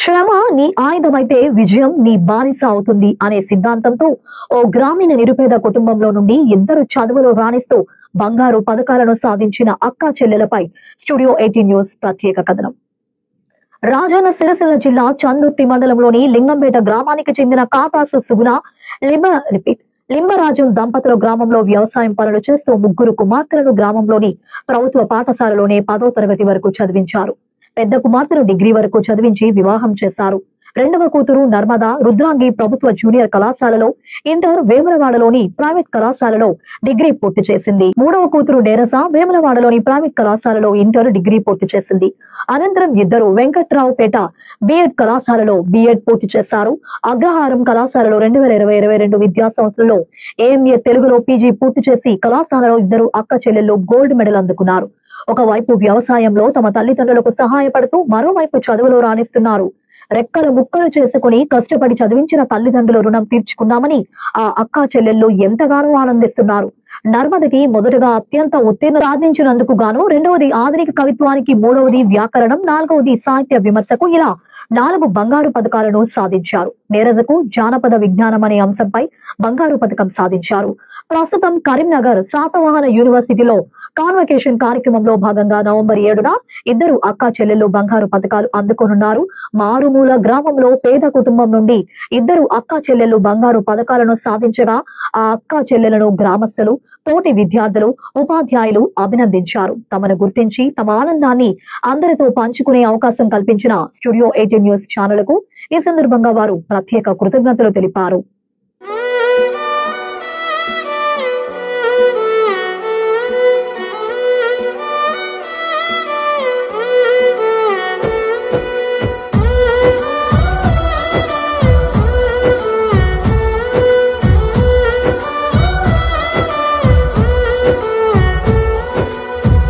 శ్రమ నీ ఆయుధమైతే విజయం నీ బానిస అవుతుంది అనే సిద్ధాంతంతో ఓ గ్రామీణ నిరుపేద కుటుంబంలో నుండి ఇద్దరు చదువులో రాణిస్తూ బంగారు పథకాలను సాధించిన అక్కా చెల్లెలపై స్టూడియో 18 న్యూస్ ప్రత్యేక కథనం. రాజన్న సిరిసిల్ల జిల్లా చందుర్తి మండలంలోని లింగంపేట గ్రామానికి చెందిన కాతాసు సుగుణ లింబరాజు దంపతుల గ్రామంలో వ్యవసాయం పనులు చేస్తూ ముగ్గురు కుమార్తెలను గ్రామంలోని ప్రభుత్వ పాఠశాలలోనే 10వ తరగతి వరకు చదివించారు. పెద్ద కుమార్తెను డిగ్రీ వరకు చదివించి వివాహం చేశారు. రెండవ కూతురు నర్మద రుద్రాంగి ప్రభుత్వ జూనియర్ కళాశాలలో, ఇంటర్ వేములవాడలోని ప్రైవేట్ కళాశాలలో డిగ్రీ పూర్తి చేసింది. మూడవ కూతురు నేరస వేములవాడలోని ప్రైవేట్ కళాశాలలో ఇంటర్ డిగ్రీ పూర్తి చేసింది. అనంతరం ఇద్దరు వెంకట్రావుపేట బిఎడ్ కళాశాలలో బిఎడ్ పూర్తి చేశారు. అగ్రహారం కళాశాలలో 2020-22 విద్యా సంవత్సరంలో ఏఎంఏ తెలుగులో పీజీ పూర్తి చేసి కళాశాలలో ఇద్దరు అక్క చెల్లెళ్ళు గోల్డ్ మెడల్ అందుకున్నారు. ఒకవైపు వ్యవసాయంలో తమ తల్లిదండ్రులకు సహాయపడుతూ మరోవైపు చదువులో రాణిస్తున్నారు. రెక్కలు ముక్కలు చేసుకుని కష్టపడి చదివించిన తల్లిదండ్రుల రుణం తీర్చుకున్నామని ఆ అక్కా చెల్లెళ్ళు ఎంతగానో ఆనందిస్తున్నారు. నర్మదకి మొదటగా అత్యంత ఉత్తీర్ణ సాధించినందుకు గాను, రెండవది ఆధునిక కవిత్వానికి, మూడవది వ్యాకరణం, నాలుగవది సాహిత్య విమర్శకు ఇలా 4 బంగారు పథకాలను సాధించారు. నీరజకు జానపద విజ్ఞానం అనే అంశంపై బంగారు పథకం సాధించారు. ప్రస్తుతం కరీంనగర్ శాతవాహన యూనివర్సిటీలో కాన్వకేషన్ కార్యక్రమంలో భాగంగా నవంబర్ 7న ఇద్దరు అక్కా చెల్లెళ్ళు బంగారు పథకాలు అందుకోనున్నారు. మారుమూల గ్రామంలో పేద కుటుంబం నుండి ఇద్దరు అక్కా చెల్లెళ్ళు బంగారు పథకాలను సాధించగా ఆ అక్కా చెల్లెలను గ్రామస్తులు, తోటి విద్యార్థులు, ఉపాధ్యాయులు అభినందించారు. తమను గుర్తించి తమ ఆనందాన్ని అందరితో పంచుకునే అవకాశం కల్పించిన స్టూడియో 18 న్యూస్ ఛానల్ కు ఈ సందర్భంగా వారు ప్రత్యేక కృతజ్ఞతలు తెలిపారు.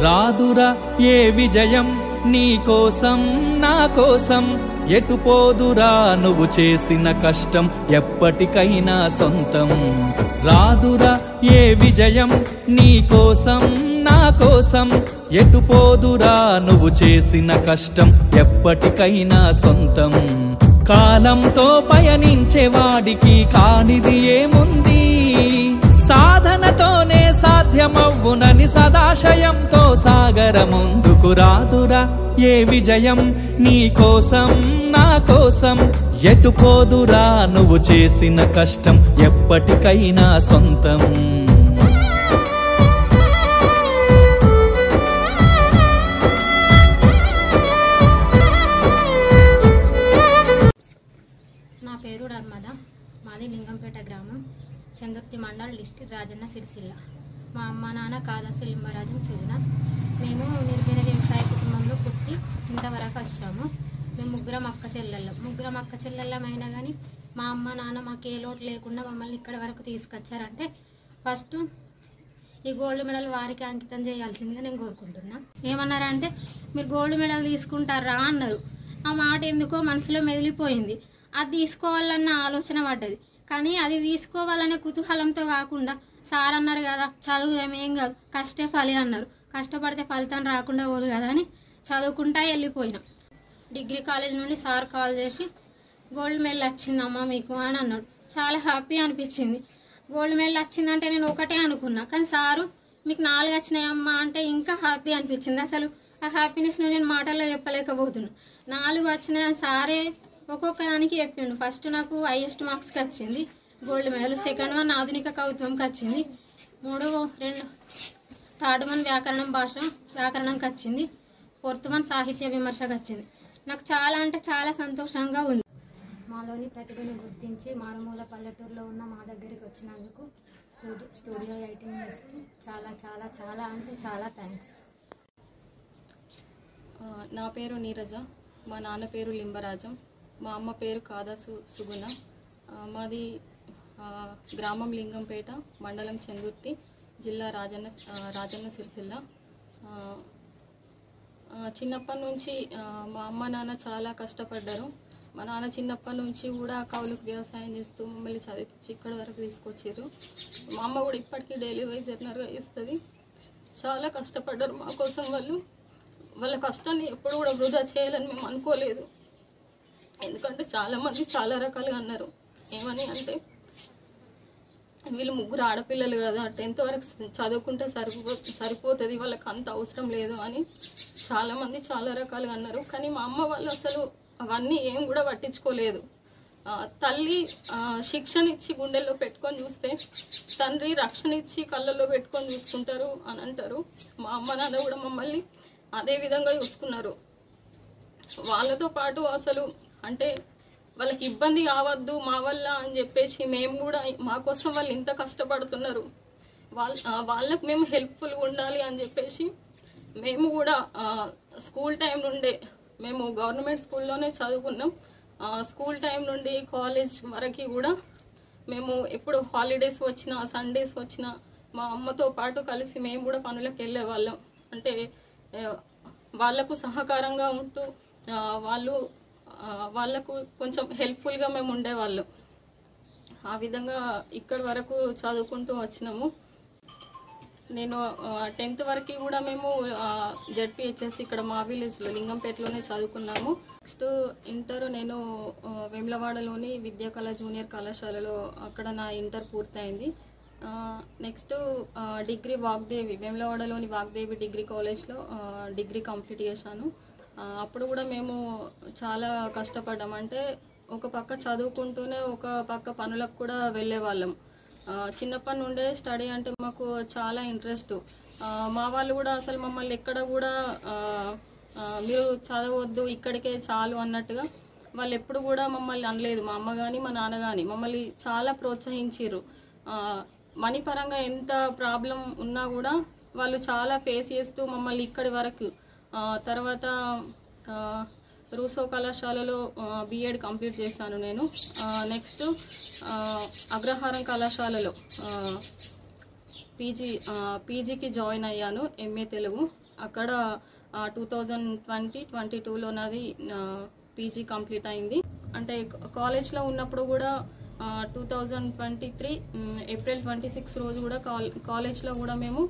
రాదురా ఏ విజయం నీ కోసం నా కోసం, ఎటు పోదురా నువ్వు చేసిన కష్టం ఎప్పటికైనా సొంతం. రాదురా ఏ విజయం నీ కోసం నా కోసం, ఎటు పోదురా నువ్వు చేసిన కష్టం ఎప్పటికైనా సొంతం. కాలంతో పయనించే వాడికి కానిది ఏముంది, సాధనతోనే సాధ్యమవ్వునని సదాశయంతో సాగర ముందుకు. రాదురా ఏ విజయం నీ కోసం నా కోసం, ఎటు పోదురా నువ్వు చేసిన కష్టం ఎప్పటికైనా సొంతం. నా పేరు నర్మద, మాది లింగంపేట గ్రామం, చందుర్తి మండల్, డిస్ట్రిక్ట్ రాజన్న సిరిసిల్ల. మా అమ్మ నాన్న కాదాసు లింబరాజు సుగుణ. మేము నిరుపేద వ్యవసాయ కుటుంబంలో పుట్టి ఇంతవరకు వచ్చాము. మేము ముగ్గురం అక్క చెల్లెళ్ళమైనా కానీ మా అమ్మ నాన్న మాకు ఏ లోటు లేకుండా మమ్మల్ని ఇక్కడ వరకు తీసుకొచ్చారంటే ఫస్ట్ ఈ గోల్డ్ మెడల్ వారికి అంకితం చేయాల్సిందిగా నేను కోరుకుంటున్నా. ఏమన్నారంటే మీరు గోల్డ్ మెడల్ తీసుకుంటారా అన్నారు. ఆ మాట ఎందుకో మనసులో మెదిలిపోయింది. అది తీసుకోవాలన్న ఆలోచన పడ్డది. కానీ అది తీసుకోవాలనే కుతూహలంతో కాకుండా సార్ అన్నారు కదా చదువుదాం ఏం కాదు, కష్టే ఫలి అన్నారు. కష్టపడితే ఫలితం రాకుండా పోదు కదా అని చదువుకుంటా వెళ్ళిపోయినా. డిగ్రీ కాలేజ్ నుండి సార్ కాల్ చేసి గోల్డ్ మెడల్ వచ్చిందమ్మా మీకు అని అన్నాడు. చాలా హ్యాపీ అనిపించింది. గోల్డ్ మెడల్ వచ్చిందంటే నేను ఒకటే అనుకున్నా, కానీ సారు మీకు 4 వచ్చినాయమ్మా అంటే ఇంకా హ్యాపీ అనిపించింది. అసలు ఆ హ్యాపీనెస్ నేను మాటల్లో చెప్పలేకపోతున్నా. 4 వచ్చినాయని సారే ఒక్కొక్క దానికి చెప్పిండు. ఫస్ట్ నాకు హైయెస్ట్ మార్క్స్కి వచ్చింది గోల్డ్ మెడల్, సెకండ్ వన్ ఆధునిక కవిత్వంకి వచ్చింది, థర్డ్ వన్ వ్యాకరణంకి వచ్చింది, ఫోర్త్ వన్ సాహిత్య విమర్శకు వచ్చింది. నాకు చాలా అంటే చాలా సంతోషంగా ఉంది. మాలోని ప్రతిభను గుర్తించి మారుమూల పల్లెటూరులో ఉన్న మా దగ్గరికి వచ్చినందుకు స్టూడియో 18 న్యూస్కి చాలా చాలా చాలా అంటే చాలా థ్యాంక్స్. నా పేరు నీరజ, మా నాన్న పేరు లింబరాజం, మా అమ్మ పేరు కాదాసు సుగుణ. మాది గ్రామం లింగంపేట, మండలం చందుర్తి, జిల్లా రాజన్న సిరిసిల్ల. చిన్నప్పటి నుంచి మా అమ్మ నాన్న చాలా కష్టపడ్డారు. మా నాన్న చిన్నప్పటి నుంచి కూడా కౌలుకు వ్యవసాయం చేస్తూ మమ్మల్ని చదివించి ఇక్కడ వరకు తీసుకొచ్చారు. మా అమ్మ కూడా ఇప్పటికీ డైలీ వైజ్ ఎర్నర్గా ఇస్తుంది. చాలా కష్టపడ్డారు మా కోసం. వాళ్ళ కష్టాన్ని ఎప్పుడు కూడా వృధా చేయాలని మేము అనుకోలేదు. ఎందుకంటే చాలామంది చాలా రకాలుగా అన్నారు. ఏమని అంటే వీళ్ళు ముగ్గురు ఆడపిల్లలు కదా, 10th వరకు చదువుకుంటే సరిపోతుంది, వాళ్ళకి అంత అవసరం లేదు అని చాలామంది చాలా రకాలుగా అన్నారు. కానీ మా అమ్మ వాళ్ళు అసలు అవన్నీ ఏం కూడా పట్టించుకోలేదు. తల్లి శిక్షణ ఇచ్చి గుండెల్లో పెట్టుకొని చూస్తే తండ్రి రక్షణ ఇచ్చి కళ్ళల్లో పెట్టుకొని చూసుకుంటారు అని అంటారు. మా అమ్మ నాన్న కూడా మమ్మల్ని అదే విధంగా చూసుకున్నారు. వాళ్ళతో పాటు అసలు అంటే వాళ్ళకి ఇబ్బంది కావద్దు మా వల్ల అని చెప్పేసి మేము కూడా మా కోసం వాళ్ళు ఇంత కష్టపడుతున్నారు, వాళ్ళకి మేము హెల్ప్ఫుల్గా ఉండాలి అని చెప్పేసి మేము కూడా స్కూల్ టైం నుండే మేము గవర్నమెంట్ స్కూల్లోనే చదువుకున్నాం. స్కూల్ టైం నుండి కాలేజ్ వరకు కూడా మేము ఎప్పుడు హాలిడేస్ వచ్చినా సండేస్ వచ్చినా మా అమ్మతో పాటు కలిసి మేము కూడా పనులకు వెళ్ళే వాళ్ళం. అంటే వాళ్ళకు సహకారంగా ఉంటూ వాళ్ళకు కొంచెం హెల్ప్ఫుల్గా మేము ఉండేవాళ్ళం. ఆ విధంగా ఇక్కడి వరకు చదువుకుంటూ వచ్చినాము. నేను 10th వరకు కూడా మేము జెడ్పీహెచ్ఎస్ ఇక్కడ మా విలేజ్లో లింగంపేటలోనే చదువుకున్నాము. నెక్స్ట్ ఇంటర్ నేను వేములవాడలోని విద్యాకళ జూనియర్ కళాశాలలో అక్కడ నా ఇంటర్ పూర్తయింది. నెక్స్ట్ డిగ్రీ వాగ్దేవి వేములవాడలోని వాగ్దేవి డిగ్రీ కాలేజ్లో డిగ్రీ కంప్లీట్ చేశాను. అప్పుడు కూడా మేము చాలా కష్టపడ్డాం. అంటే ఒక పక్క చదువుకుంటూనే ఒక పక్క పనులకు కూడా వెళ్ళే వాళ్ళం. చిన్నప్పటి నుండే స్టడీ అంటే మాకు చాలా ఇంట్రెస్ట్. మా వాళ్ళు కూడా అసలు మమ్మల్ని ఎక్కడ కూడా మీరు చదవద్దు ఇక్కడికే చాలు అన్నట్టుగా వాళ్ళు ఎప్పుడు కూడా మమ్మల్ని అనలేదు. మా అమ్మ కానీ మా నాన్న కానీ మమ్మల్ని చాలా ప్రోత్సహించారు. మనీ పరంగా ఎంత ప్రాబ్లం ఉన్నా కూడా వాళ్ళు చాలా ఫేస్ చేస్తూ మమ్మల్ని ఇక్కడి వరకు తర్వాత రూసో కళాశాలలో బీఎడ్ కంప్లీట్ చేశాను నేను. నెక్స్ట్ అగ్రహారం కళాశాలలో పీజీకి జాయిన్ అయ్యాను, ఎంఏ తెలుగు. అక్కడ 2020-22లో నాది పీజీ కంప్లీట్ అయింది. అంటే కాలేజ్లో ఉన్నప్పుడు కూడా 2023 ఏప్రిల్ 26 రోజు కూడా కాలేజ్లో కూడా మేము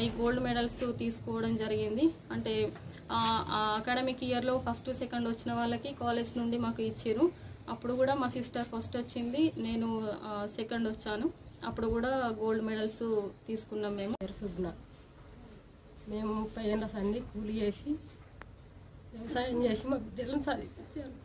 ఈ గోల్డ్ మెడల్స్ తీసుకోవడం జరిగింది. అంటే అకాడమిక్ ఇయర్లో ఫస్ట్ సెకండ్ వచ్చిన వాళ్ళకి కాలేజ్ నుండి మాకు ఇచ్చారు. అప్పుడు కూడా మా సిస్టర్ ఫస్ట్ వచ్చింది, నేను సెకండ్ వచ్చాను. అప్పుడు కూడా గోల్డ్ మెడల్స్ తీసుకున్నాం. మేము 30 ఏళ్ళ సంది కూలి చేసి వ్యవసాయం చేసి మా బిడ్డలను చదివించాను.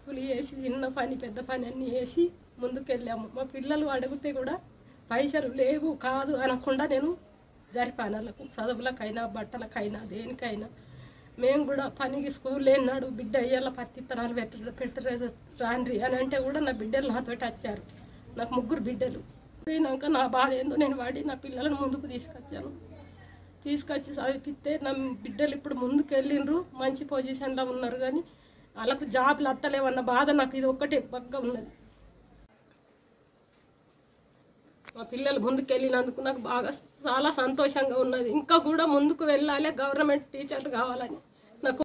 కూలి చేసి చిన్న పని పెద్ద పని అన్నీ చేసి ముందుకెళ్ళాము. మా పిల్లలు అడిగితే కూడా పైసలు లేవు కాదు అనకుండా నేను జరిపాను. వాళ్ళకు చదువులకైనా బట్టలకైనా దేనికైనా. మేము కూడా పనికి స్కూల్ లేనాడు బిడ్డ అయ్యేలా పత్తిత్తనాలు పెట్టలేదు రాండ్రి అని అంటే కూడా నా బిడ్డలు నాతోటి వచ్చారు. నాకు 3 బిడ్డలు. పోయినాక నా బాధ ఏందో నేను వాడి నా పిల్లలను ముందుకు తీసుకొచ్చి చదివిస్తే నా బిడ్డలు ఇప్పుడు ముందుకు వెళ్ళిండ్రు, మంచి పొజిషన్లో ఉన్నారు. కానీ వాళ్ళకు జాబ్లు అత్తలేవన్న బాధ నాకు ఇది ఒక్కటే పక్క ఉన్నది. మా పిల్లలు ముందుకు వెళ్ళినందుకు నాకు బాగా చాలా సంతోషంగా ఉన్నది. ఇంకా కూడా ముందుకు వెళ్ళాలి, గవర్నమెంట్ టీచర్లు కావాలని.